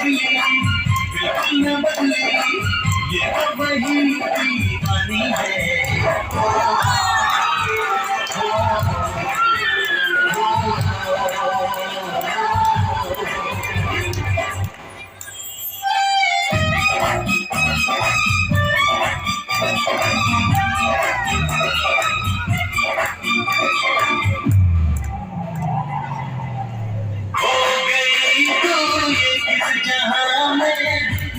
निकली बिल्कुल न बदली ये तो वही दीवानी है। जहां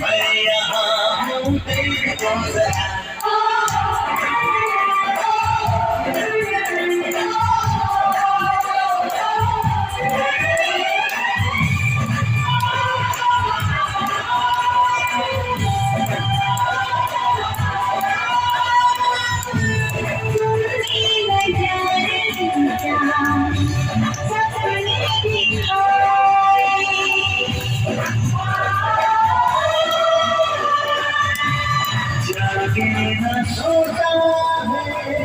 मैं यहाँ हूँ तेरे सोता है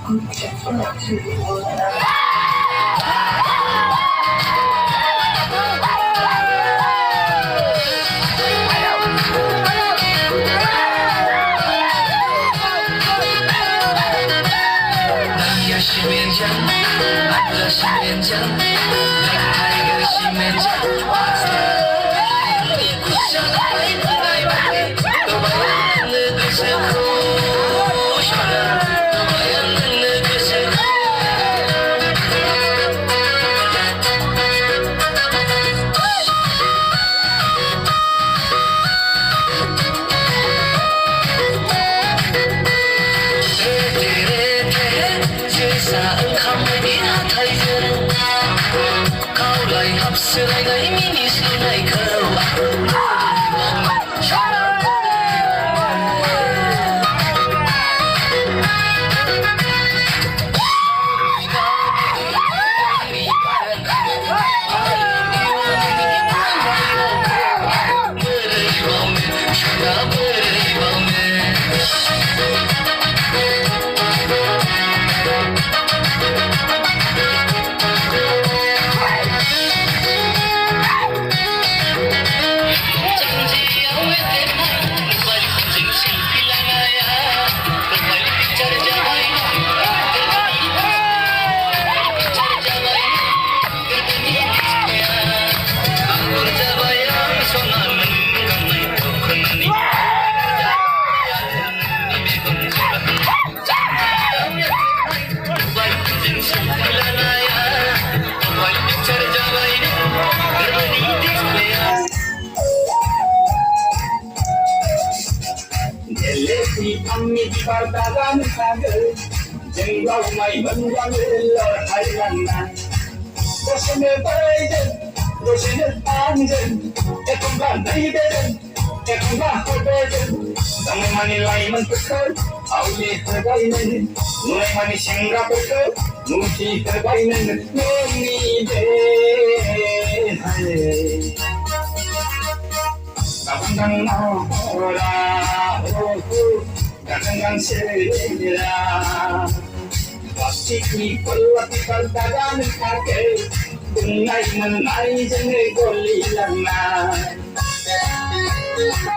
कुछ होता Amit perdagangan kaget, jenggot mai benggang lor harian. Bosnya berjen, bosnya panjen, ekor dari berjen, ekor berjen. Sama mani lain mentekar, awalnya terbaik mulai mani singgah berker, nuti terbaik nuni deh. Kapang orang, kadang selera, pasti kuat perdagangan kaki, bungai menai jengai goli langai.